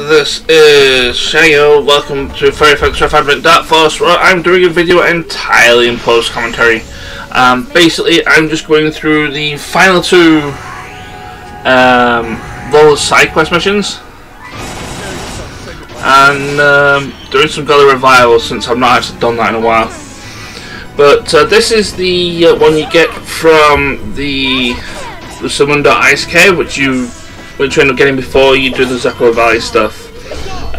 This is Shayo. Welcome to Fairy Folks Advent Dark Force, where I'm doing a video entirely in post commentary. Basically, I'm just going through the final two those side quest missions and doing some Gully Revival since I've not actually done that in a while. But this is the one you get from the Summon.Ice Cave, which you end up getting before you do the Zeppelin Valley stuff.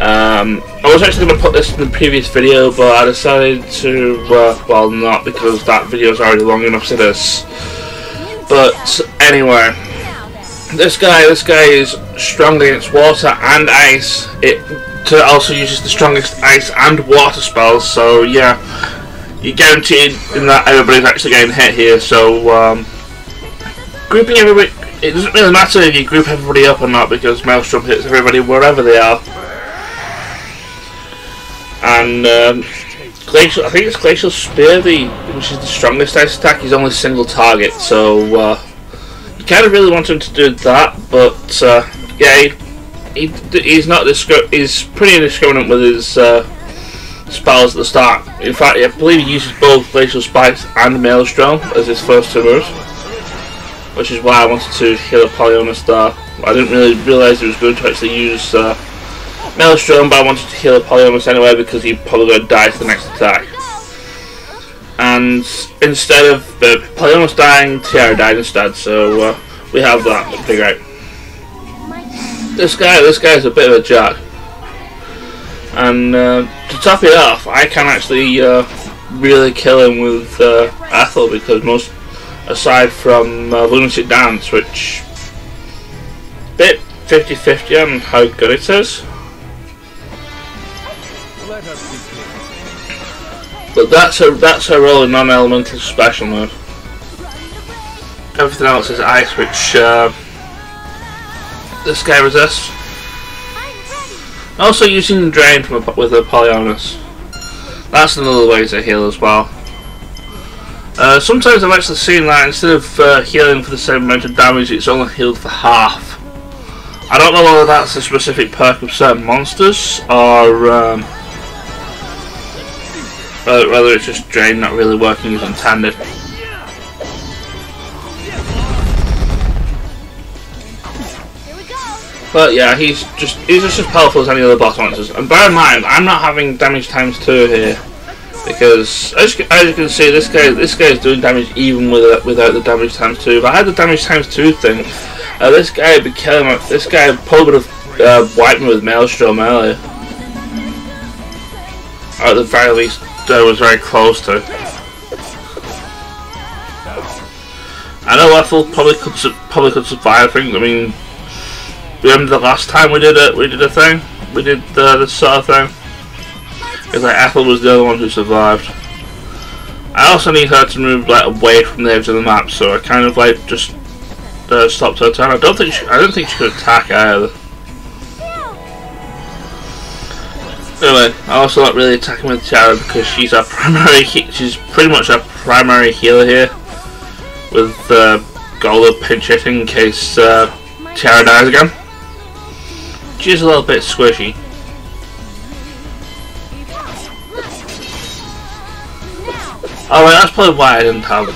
I was actually going to put this in the previous video, but I decided to, well, not, because that video is already long enough to this. But anyway, this guy is strong against water and ice. It also uses the strongest ice and water spells, so yeah, you're guaranteed in that everybody's actually getting hit here. So grouping everybody, it doesn't really matter if you group everybody up or not, because Maelstrom hits everybody wherever they are. And Glacial, I think it's Glacial Spear, which is the strongest ice attack, is only single target, so you kind of really want him to do that, but yeah, he's pretty indiscriminate with his spells at the start. In fact, I believe he uses both Glacial Spikes and Maelstrom as his first two moves, which is why I wanted to heal a Polyona Star. I didn't really realise it was going to actually use Maelstrom, but I wanted to heal a Polyona anyway because he's probably going to die to the next attack. And instead of Polyona dying, Tiara died instead, so we have that to figure out. This guy's a bit of a jack. And to top it off, I can actually really kill him with Ethel, because aside from Lunatic Dance, which bit 50-50 on how good it is, but that's her role in non-elemental special mode. Everything else is ice, which this guy resists. Also using Drain with a Polyonis. That's another way to heal as well. Sometimes I've actually seen that instead of healing for the same amount of damage, it's only healed for half. I don't know whether that's a specific perk of certain monsters, or whether it's just Drain not really working as intended. But yeah, he's just as powerful as any other boss monsters. And bear in mind, I'm not having damage times 2 here, because as you can see, this guy is doing damage even without the damage times 2. If I had the damage times 2 thing, this guy would be killing me. This guy probably would have wiped me with Maelstrom earlier. Or at the very least, I was very close to. I know Ethel probably could survive. I mean, remember the last time we did a thing? We did this sort of thing. It's like Ethel was the only one who survived. I also need her to move away from the edge of the map, so I kind of just stopped her turn. I don't think she could attack either. Anyway, I also not really attacking with Tiara because she's pretty much our primary healer here, with Golda pinch hitting in case Tiara dies again. She's a little bit squishy. Oh wait, that's probably why I didn't have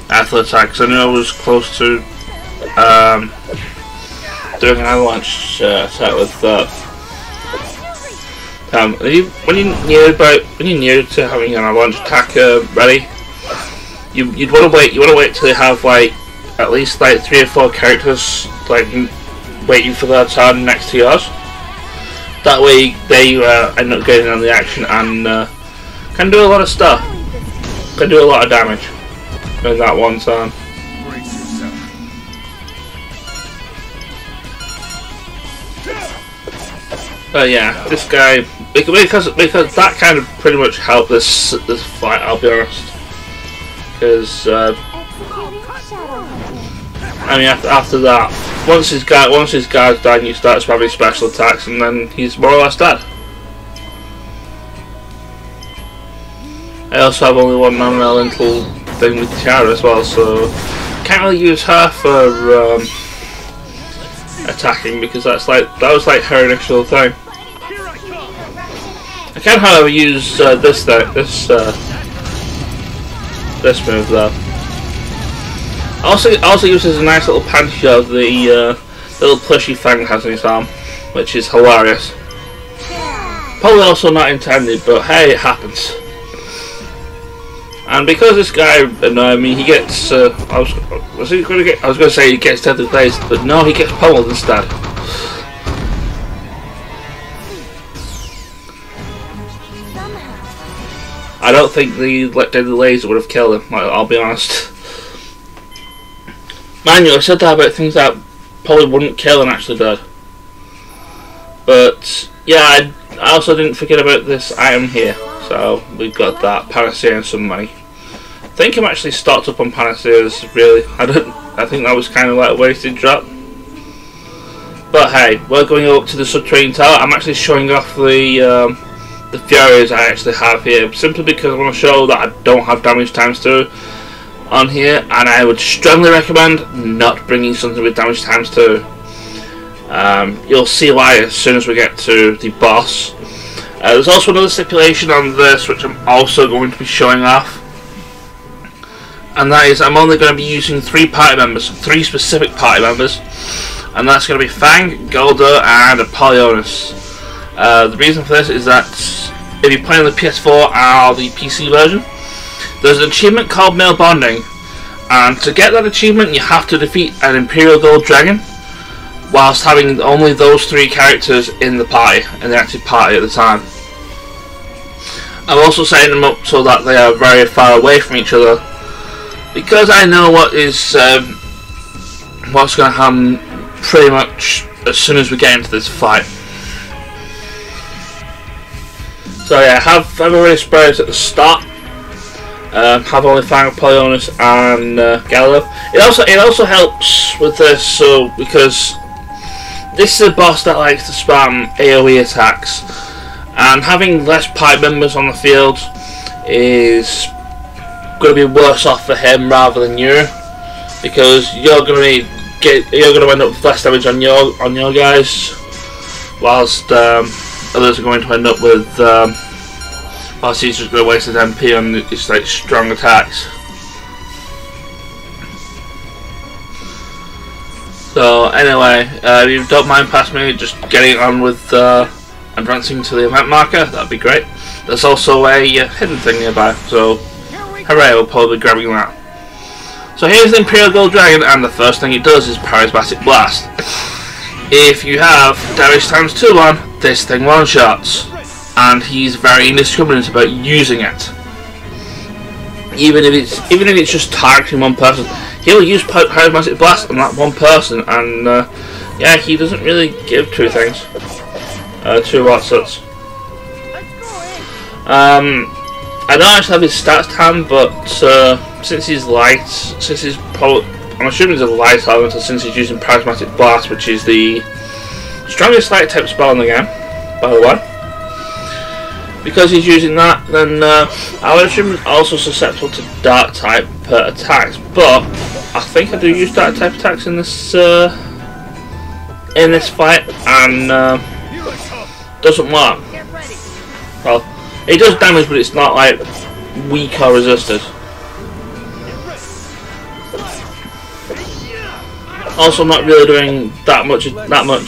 Ethel attack, because I knew I was close to doing an avalanche attack with when you're near to having an avalanche attack ready, you'd want to wait. You want to wait till you have at least 3 or 4 characters waiting for their turn next to yours. That way they end up getting on the action and can do a lot of stuff. Can do a lot of damage in that one turn. But yeah, this guy, because that kind of pretty much helped this fight, I'll be honest. Because I mean, after that, once his guard's died, you start spamming special attacks, and then he's more or less dead. I also have only one non-elemental thing with Tiara as well, so can't really use her for attacking, because that was like her initial thing. I can, however, use this move though. Also uses a nice little panty of the little plushy Fang has in his arm, which is hilarious. Probably also not intended, but hey, it happens. And because this guy annoyed me, he gets. I was going to say he gets deadly glazed, but no, he gets pummeled instead. I don't think the deadly laser would have killed him. I'll be honest. Mind you, I said that about things that probably wouldn't kill and actually did. But yeah, I also didn't forget about this item here. So we've got that panacea and some money. I think I'm actually stocked up on panaceas. Really, I think that was kind of like a wasted drop. But hey, we're going up to the subterranean tower. I'm actually showing off the Furies I actually have here, simply because I want to show that I don't have damage times 2 on here, and I would strongly recommend not bringing something with damage times 2. You'll see why as soon as we get to the boss. There's also another stipulation on this which I'm also going to be showing off, and that is I'm only going to be using 3 specific party members, and that's going to be Fang, Golda and Apollonius. The reason for this is that if you play on the PS4 or the PC version, there's an achievement called Male Bonding, and to get that achievement you have to defeat an Imperial Gold Dragon whilst having only those 3 characters in the party, in the active party at the time. I'm also setting them up so that they are very far away from each other, because I know what's going to happen pretty much as soon as we get into this fight. So yeah, have already spread at the start. Have only Fang, Apollonius and Galileo. It also helps with this, so because this is a boss that likes to spam AoE attacks, and having less party members on the field is going to be worse off for him rather than you, because you're going to end up with less damage on your guys, whilst others are going to end up with whilst he's just going to waste his MP on his like strong attacks. So anyway, if you don't mind past me just getting on with advancing to the event marker, that'd be great. There's also a hidden thing nearby, so hooray, we'll probably be grabbing that. So here's the Imperial Gold Dragon, and the first thing it does is Charismatic Blast. If you have damage times 2 on, this thing one-shots, and he's very indiscriminate about using it. Even if it's just targeting one person, he'll use Charismatic Blast on that one person, and yeah, he doesn't really give 2 things. 2 Watsuts. I don't actually have his stats to hand, but since he's light, I'm assuming he's a light elemental since he's using Charismatic Blast, which is the strongest light type spell in the game, by the way. Because he's using that, then I would assume he's also susceptible to dark type attacks, but I think I do use dark type attacks in this fight, and doesn't work. Well, it does damage, but it's not like weak or resisted. Also, not really doing that much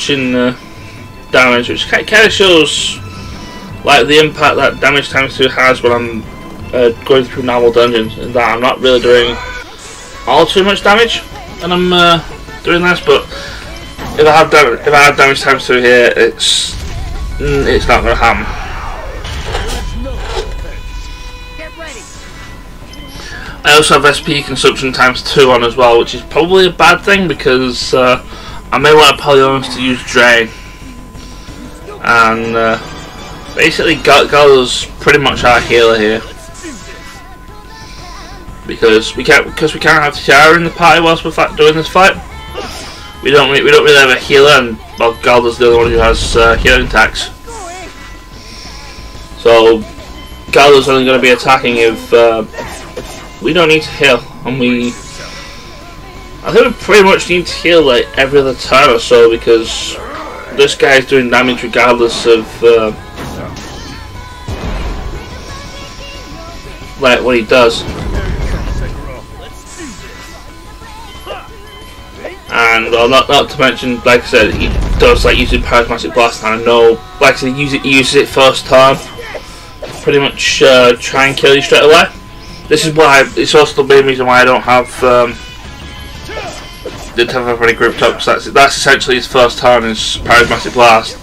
in damage, which kind of shows like the impact that damage times 2 has when I'm going through normal dungeons. In that I'm not really doing all too much damage when I'm doing this, but if I have damage times 2 here, it's not going to happen. I also have SP consumption times 2 on as well, which is probably a bad thing because I may want Apollonius to use Drain, and basically Galil's pretty much our healer here, because we can't have Tiara in the party whilst we're doing this fight. We don't really have a healer, and well, Galil's the only one who has healing attacks. So Galil's only going to be attacking if we don't need to heal, and we I think we pretty much need to heal like every other turn or so, because this guy's doing damage regardless of like what he does. And well, not to mention, like I said, he does like using Charismatic Blast, and I know, like I said, he uses it first turn, pretty much try and kill you straight away. This is why it's also the main reason why I don't have didn't have everybody grouped up, because that's essentially his first turn is Charismatic Blast,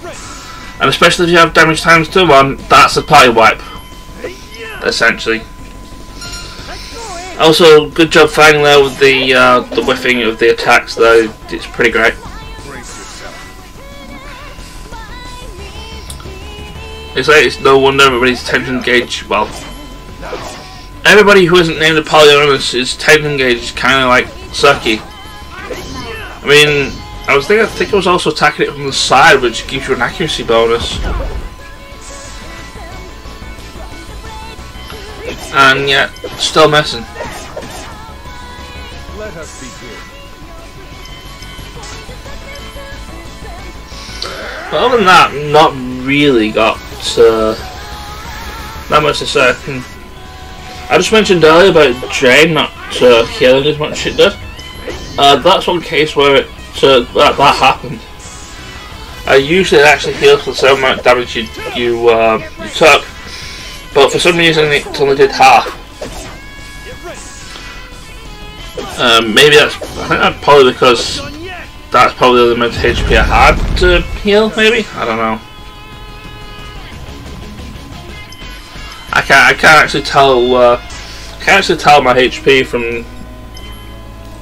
and especially if you have damage times 2 on, that's a party wipe, essentially. Also, good job Fang there with the whiffing of the attacks, though. It's pretty great. It's no wonder everybody's tension gauge. Well, everybody who isn't named Apollonius' tension gauge is kind of like sucky. I mean, I think I was also attacking it from the side, which gives you an accuracy bonus. And yet, still missing. Let us begin. But other than that, not really got that much to say. I just mentioned earlier about Drain not healing as much as it did. That's one case where that happened. Usually it actually heals for the same amount of damage you took, but for some reason it only did half. Maybe I think that's probably because that's probably the amount of HP I had to heal, maybe? I don't know. I can't actually tell my HP from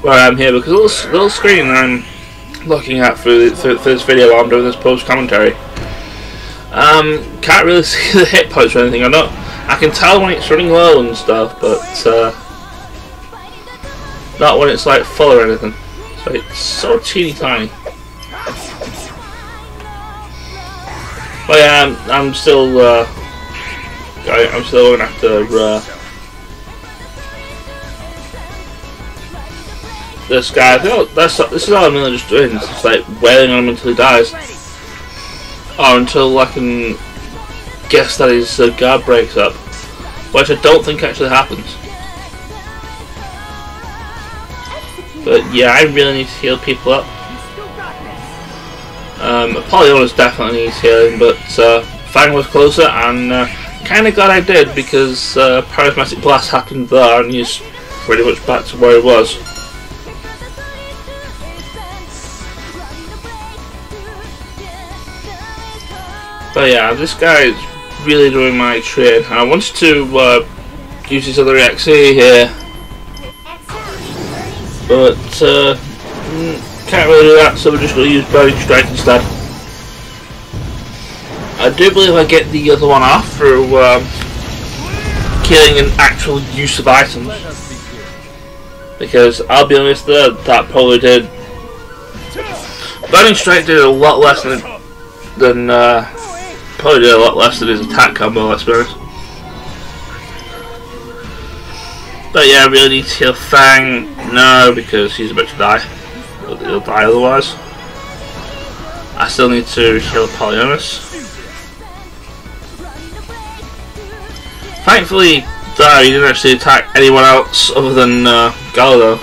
where I am here, because the little screen I'm looking at for this video while I'm doing this post commentary, can't really see the hit points or anything. I can tell when it's running low and stuff, but not when it's like full or anything. So it's so teeny tiny. But yeah, I'm still going after this guy. I think this is all I'm really just doing. It's just like wailing on him until he dies, or until I can guess that his guard breaks up, which I don't think actually happens. But yeah, I really need to heal people up. Apollonius definitely needs healing, but Fang was closer, and kind of glad I did, because Charismatic Blast happened there, and he's pretty much back to where he was. But yeah, this guy is really doing my trade, and I wanted to use his other XE here, but can't really do that, so we're just going to use Burning Strike instead. I do believe I get the other one off through killing an actual use of items, because I'll be honest, that probably did. Burning Strike did a lot less than probably did a lot less than his attack combo, let's be honest. But yeah, I really need to heal Fang now, because he's about to die. He'll die otherwise. I still need to heal Apollonius. Thankfully, he didn't actually attack anyone else other than Galdo.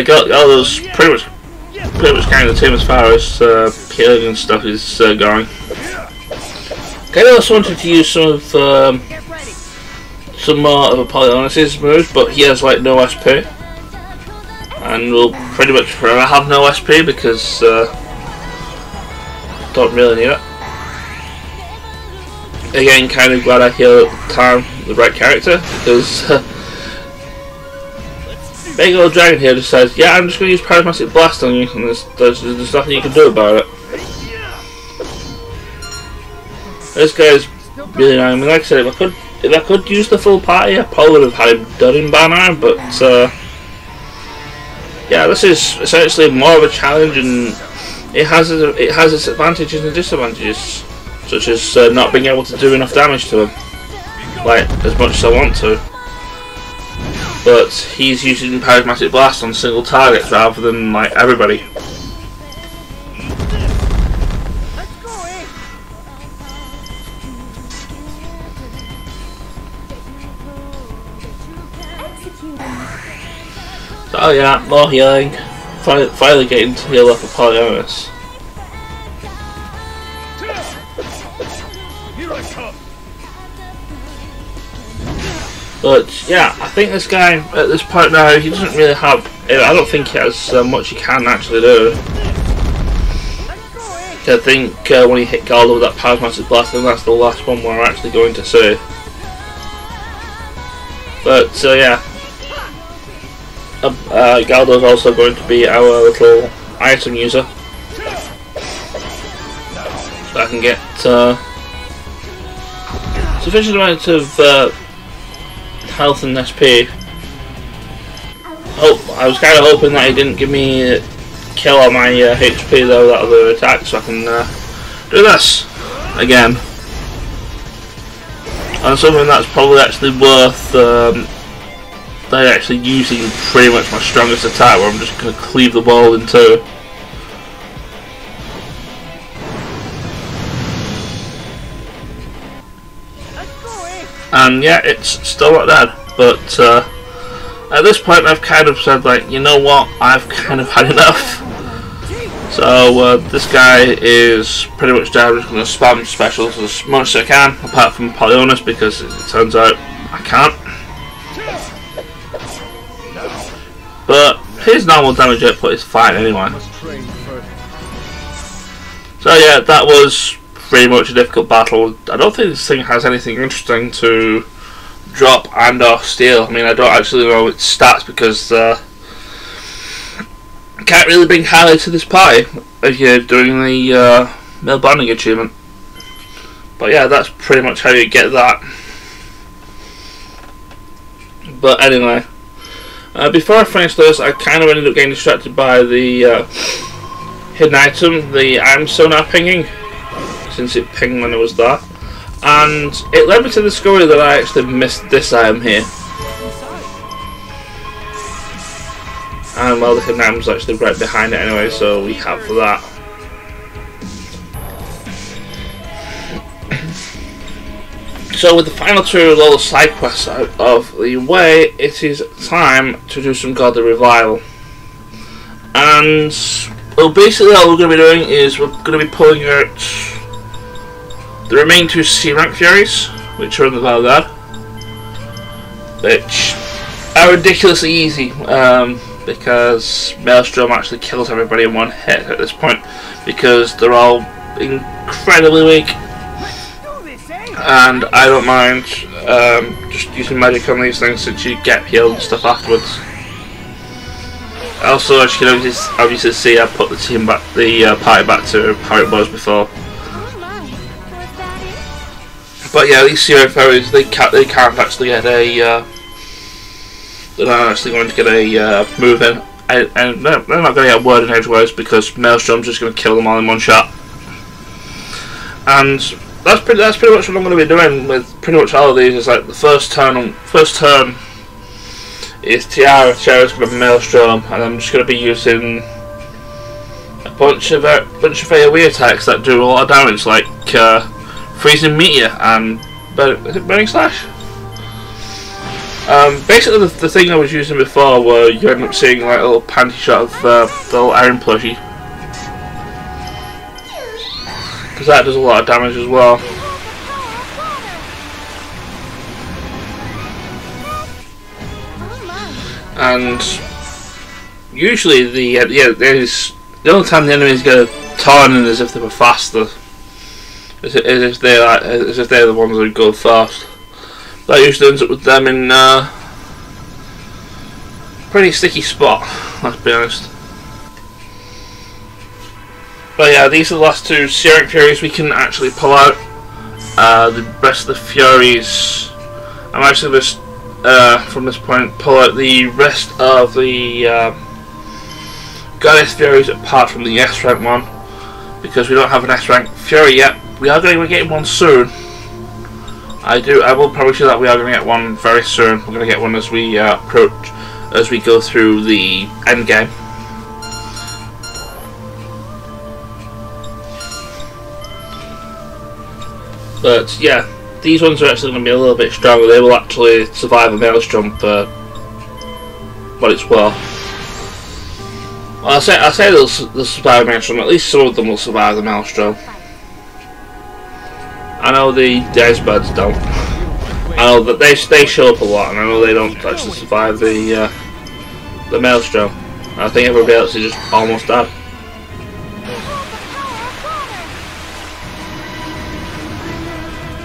Galdo's pretty much kind of the team as far as healing and stuff is going. I also wanted to use some more of Apollonius' moves, but he has like no SP, and will pretty much forever have no SP, because don't really need it. Again, kind of glad I healed at the time the right character, because big old dragon here just says, yeah, I'm just going to use Charismatic Blast on you, and there's nothing you can do about it. This guy's really annoying. I mean, like I said, if I could use the full party, I probably would have had him done in by now, but yeah, this is essentially more of a challenge, and it has its advantages and disadvantages, such as not being able to do enough damage to him, like as much as I want to. but he's using Charismatic Blast on single targets rather than like everybody. Oh yeah, more healing. Finally getting to heal up for Polyonus. But yeah, I think this guy at this point now, he doesn't really have. I don't think he has much he can actually do. I think when he hit Galdo with that Charismatic Blast, I think that's the last one we're actually going to see. But yeah. Galdo is also going to be our little item user, so I can get sufficient amount of health and SP. Oh, I was kind of hoping that he didn't give me kill on my HP though, that other attack, so I can do this again. And something that's probably actually worth they're actually using pretty much my strongest attack, where I'm just going to cleave the ball in two. And yeah, it's still not dead, but at this point I've kind of said, like, you know what, I've kind of had enough. So this guy is pretty much dead. I'm just going to spam specials as much as I can, apart from Polyonus, because it turns out I can't. But his normal damage output is fine anyway. So yeah, that was pretty much a difficult battle. I don't think this thing has anything interesting to drop and or steal. I mean, I don't actually know its stats because I can't really bring highlight to this party if you're doing the male bonding achievement. But yeah, that's pretty much how you get that. But anyway. Before I finish this, I kind of ended up getting distracted by the hidden item, the item sonar pinging, since it pinged when it was there, and it led me to the discovery that I actually missed this item here. And well, the hidden item's actually right behind it anyway, so we have that. So with the final two of all the side quests out of the way, it is time to do some godly revival. And well, basically all we're going to be doing is we're going to be pulling out the remaining two C rank Furies, which are in the Valgard, which are ridiculously easy, because Maelstrom actually kills everybody in one hit at this point, because they're all incredibly weak. And I don't mind just using magic on these things, since you get healed and stuff afterwards. Also, as you can obviously see, I put the team back, the party back to how it was before. But yeah, these Zero Fairies, they can't actually get a they're not actually going to get a move in, and they're not going to get a word in edgeways, because Maelstrom's just going to kill them all in one shot. And that's pretty much what I'm going to be doing with pretty much all of these. Is like the first turn is Tiara. Tiara's going to Maelstrom, and I'm just going to be using a bunch of AoE attacks that do a lot of damage, like Freezing Meteor and is it Burning Slash? Basically, the thing I was using before, where you end up seeing like a little panty shot of the little iron plushie, because that does a lot of damage as well. And usually the only time the enemies get a turn is if they were faster, as if they're the ones that go fast. That usually ends up with them in a pretty sticky spot, let's be honest. But yeah, these are the last two Searing Furies we can actually pull out. The rest of the Furies, I'm actually just from this point pull out the rest of the Goddess Furies apart from the S rank one, because we don't have an S rank Fury yet. We are going to be getting one soon, I will promise you that we are going to get one very soon. We're going to get one as we as we go through the end game. But yeah, these ones are actually going to be a little bit stronger. They will actually survive a maelstrom for what it's worth. Well, I say they'll survive a maelstrom. At least some of them will survive the maelstrom. I know the icebergs don't. I know that they show up a lot, and I know they don't actually survive the maelstrom. I think everybody else is just almost dead.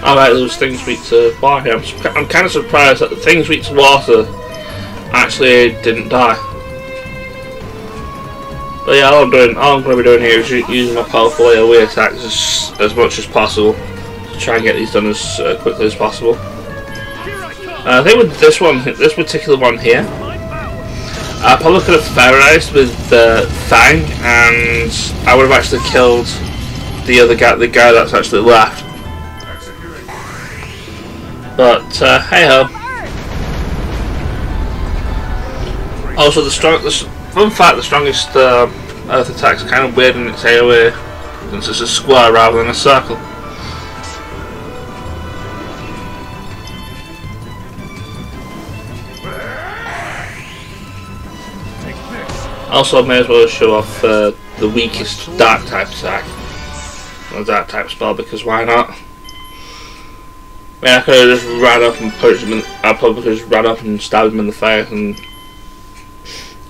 Alright, those things weak to water. I'm kind of surprised that the things weak to water actually didn't die. But yeah, all I'm going to be doing here is using my powerful AoE attacks as much as possible to try and get these done as quickly as possible. I think with this particular one here, I probably could have terrorized with Fang, and I would have actually killed the guy that's actually left. But hey ho. Also, fun fact: the strongest Earth attack is kind of weird in its AoE, since it's a square rather than a circle. Also, I may as well show off the weakest dark type attack, or dark type spell, because why not? I mean, I could have just ran up and punched him. I probably could have just ran up and stabbed him in the face and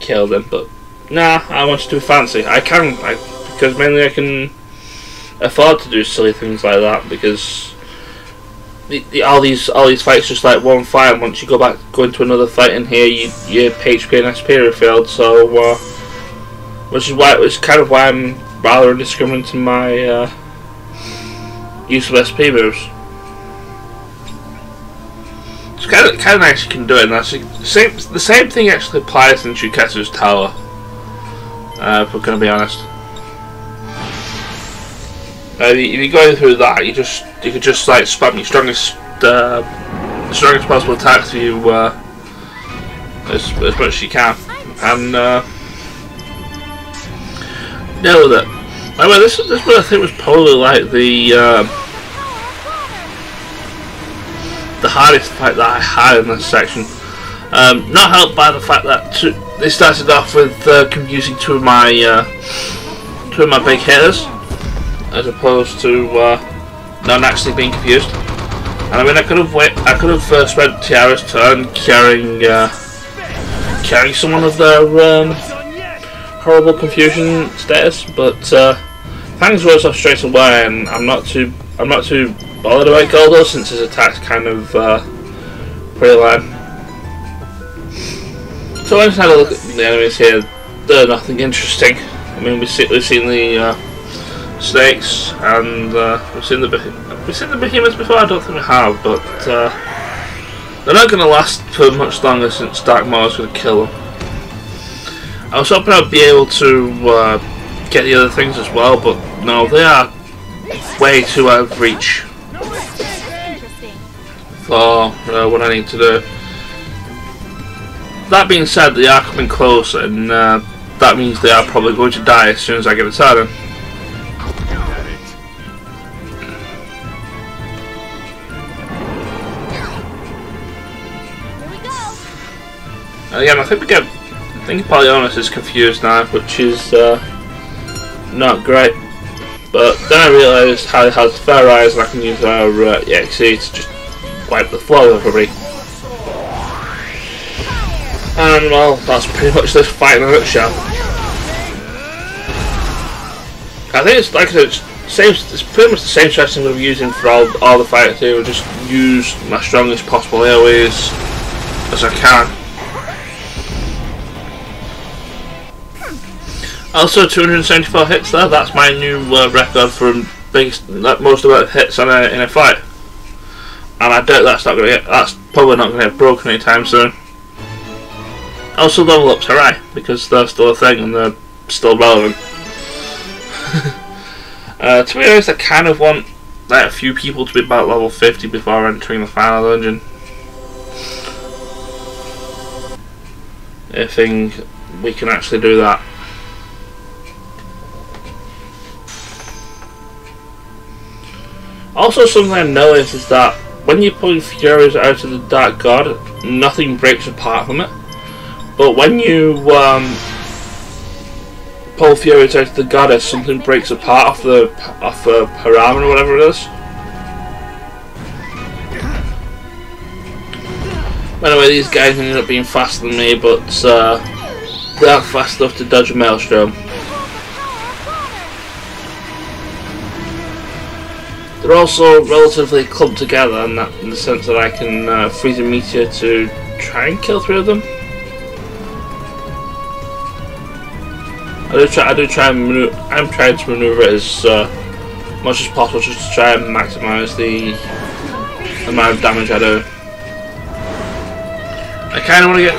killed him, but nah, I want to do fancy. Because mainly I can afford to do silly things like that, because all these fights just like one fight, and once you go into another fight in here, your HP and SP are filled. So, which is kind of why I'm rather indiscriminate in my use of SP moves. It's kind of nice you can do it, and that's the same thing actually applies in Chuketsu's tower. If we're going to be honest, if you're going through that, you could just like spam your strongest possible attacks to you as much as you can, and deal with it. Anyway, this one I think was probably like the hardest fight that I had in this section. Not helped by the fact that they started off with confusing two of my big hitters, as opposed to not actually being confused. And I mean, I could have spent Tiara's turn carrying someone of their horrible confusion status, but Fang's rose off straight away, and I'm not too bothered about Goldo, since his attack's kind of pretty lame. So let's have a look at the enemies here. They're nothing interesting. I mean, we've seen the snakes, and we've seen the behemoths before. I don't think we have, but they're not going to last for much longer, since Dark Maw is going to kill them. I was hoping I'd be able to get the other things as well, but no, they are way too out of reach for what I need to do. That being said, they are coming close, and that means they are probably going to die as soon as I get a turn in. And again, I think Polyonus is confused now, which is not great. But then I realised how it has fair eyes, and I can use our EXE to just wipe the floor with everybody. And well, that's pretty much this fight in a nutshell. I think it's like I said, it's pretty much the same strategy I'm going to be using for all the fights here. We'll just use my strongest possible AoEs as I can. Also, 274 hits there. That's my new record for most amount of hits in a fight, and I doubt that's probably not going to get broken anytime soon. Also, level ups, hooray, because they're still a thing and they're still relevant. To be honest, I kind of want let a few people to be about level 50 before entering the final dungeon. I think we can actually do that. Also, something I noticed is that when you pull Furies out of the Dark God, nothing breaks apart from it. But when you pull Furies out of the Goddess, something breaks apart off the Param or whatever it is. Anyway, these guys ended up being faster than me, but they aren't fast enough to dodge a Maelstrom. They're also relatively clumped together in the sense that I can freeze a meteor to try and kill 3 of them. I do try and maneuver. I'm trying to maneuver it as much as possible, just to try and maximise the amount of damage I do. I kind of want to get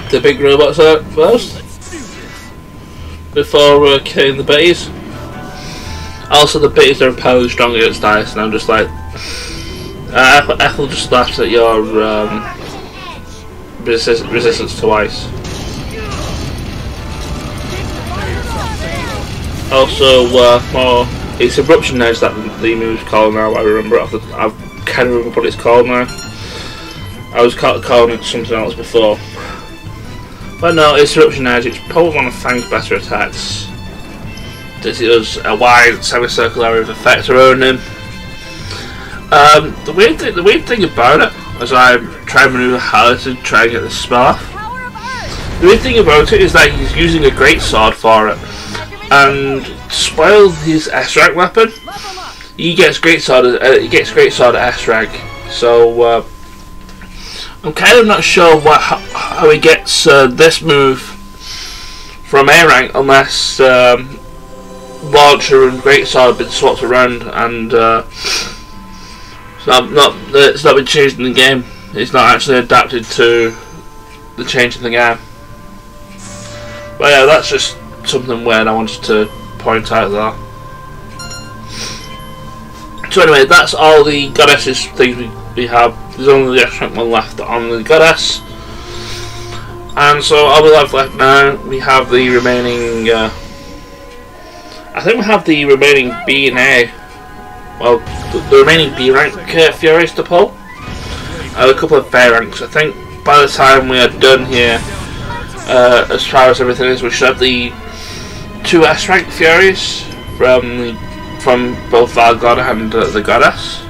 the big robots out first before killing the bees. Also, the bees are apparently strong against dice, and I'm just like, Ethel just laughs at your resistance to ice. Also, it's Eruption Edge that the move's called now. I remember it. I can't remember what it's called now. I was calling it something else before. But no, it's Eruption Edge. It's probably one of Fang's better attacks. It does a wide semicircle area of effect around him. The weird thing about it, as I try and maneuver how to try and get this spell off, the weird thing about it is that he's using a great sword for it. And to spoil his S-rank weapon, he gets great sword at S-rank. So I'm kind of not sure how he gets this move from A rank unless Launcher and Great Sword have been swapped around, and it's not been changed in the game. It's not actually adapted to the change in the game. But yeah, that's just something weird I wanted to point out there. So anyway, that's all the Goddesses things we have. There's only the S-rank one left on the Goddess. And so all we have left now, we have the remaining I think we have the remaining B and A. Well, the remaining B rank Furies to pull. And a couple of A ranks. I think by the time we are done here, as far as everything is, we should have the 2 S rank Furies from both Valgod and the Goddess,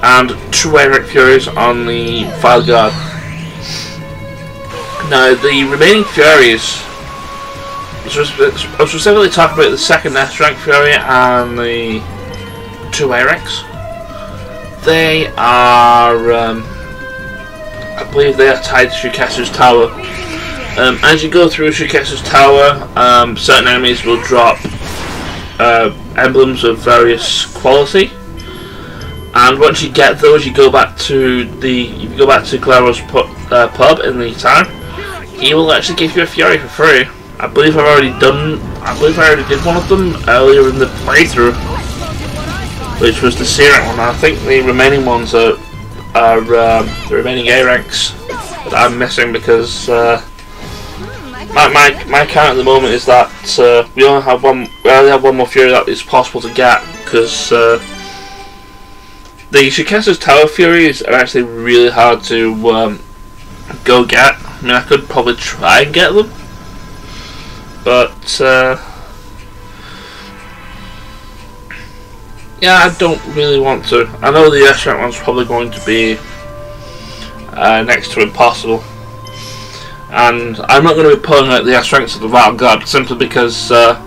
and 2 A rank Furies on the Valgod. Now the remaining Furies, I was specifically talking about the 2nd S rank Fury and the 2 A ranks. They are, I believe they are tied to Shuketsu's Tower. As you go through Shuketsu's Tower, certain enemies will drop emblems of various quality, and once you get those, you go back to Claro's pub in the town. He will actually give you a Fury for free. I believe I already did one of them earlier in the playthrough, which was the C rank one. I think the remaining ones are the remaining A ranks that I'm missing, because my count at the moment is that we only have one more Fury that is possible to get, because the Shuketsu's Tower Furies are actually really hard to go get. I mean, I could probably try and get them, but yeah, I don't really want to. I know the S rank one's probably going to be next to impossible, and I'm not going to be pulling out the S ranks of the Battle God simply because of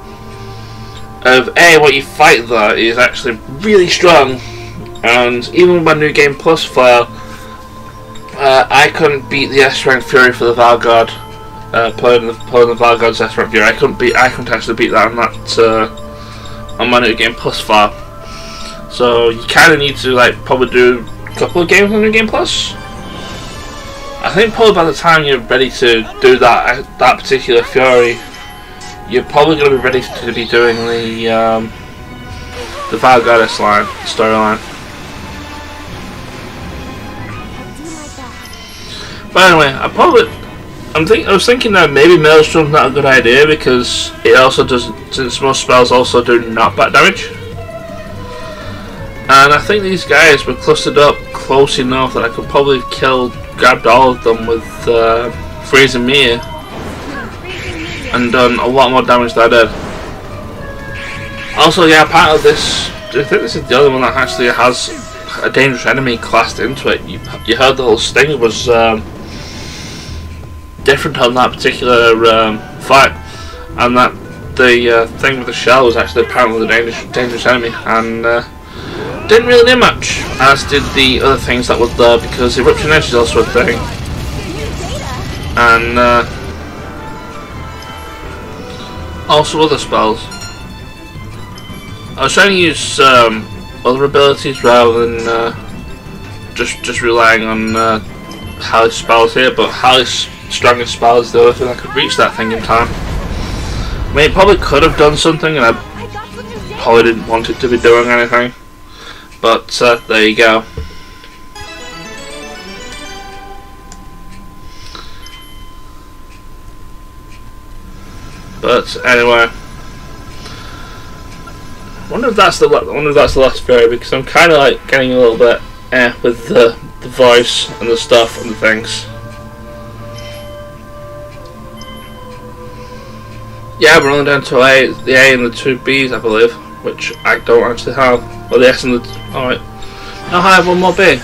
A, what you fight there is actually really strong, and even with my New Game Plus file, I couldn't beat the S rank Fury for the Valgod. Pulling the Valgod's S rank Fury, I couldn't actually beat that on my New Game Plus file. So you kind of need to probably do a couple of games on New Game Plus. I think probably by the time you're ready to do that particular Fury, you're probably going to be ready to be doing the the Val Goddess line, storyline. But anyway, I was thinking that maybe Maelstrom's not a good idea because it also does, since most spells also do knockback damage. And I think these guys were clustered up close enough that I could probably grabbed all of them with Freezing Mirror and done a lot more damage than I did. Also, yeah, part of this, I think this is the other one that actually has a dangerous enemy classed into it. You heard the whole sting was different on that particular fight, and that the thing with the shell was actually apparently the dangerous enemy, and didn't really do much, as did the other things that were there, because Eruption Edge is also a thing, and also other spells. I was trying to use other abilities rather than just relying on Hallie's spells here, but Hallie's strongest spell is the other thing that could reach that thing in time. I mean, it probably could have done something, and I probably didn't want it to be doing anything, but there you go. But anyway, I wonder if that's the last fairy, because I'm kind of like getting a little bit with the voice and the stuff and the things. Yeah, we're only down to the A and the 2 Bs, I believe, which I don't actually have. Well, the S and the... Alright. Now I have one more B.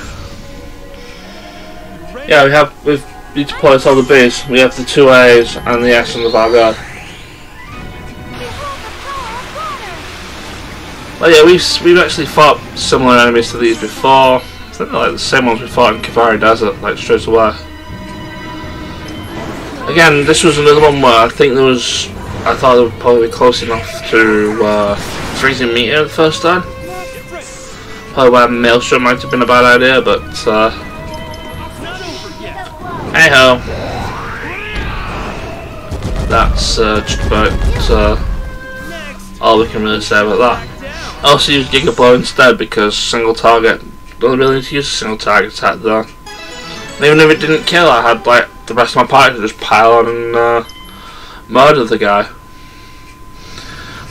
Yeah, we've deployed all the Bs. We have the 2 A's and the S and the Vanguard. Well, yeah, we've actually fought similar enemies to these before. I think they're like the same ones we fought in Kavari Desert, like straight away. Again, this was another one where I thought they would probably be close enough to Freezing Meteor the first time. Probably why Maelstrom might have been a bad idea, but hey ho. That's just about all we can really say about that. I also used Giga Blow instead because single target, don't really need to use a single target attack though. And even if it didn't kill, I had like the rest of my party to just pile on and murder the guy.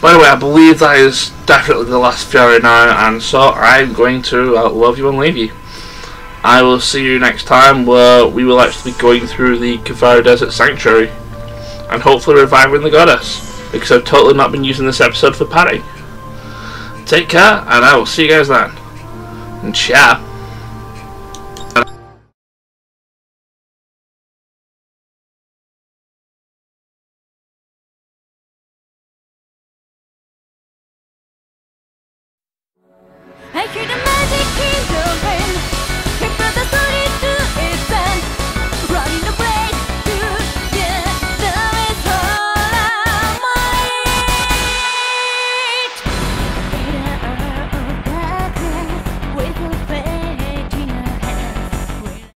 By the way, I believe that is definitely the last Fury now, and so I'm going to love you and leave you. I will see you next time, where we will actually be going through the Kavari Desert Sanctuary and hopefully reviving the goddess, because I've totally not been using this episode for padding. Take care, and I will see you guys then. And ciao. I hear the magic kingdom.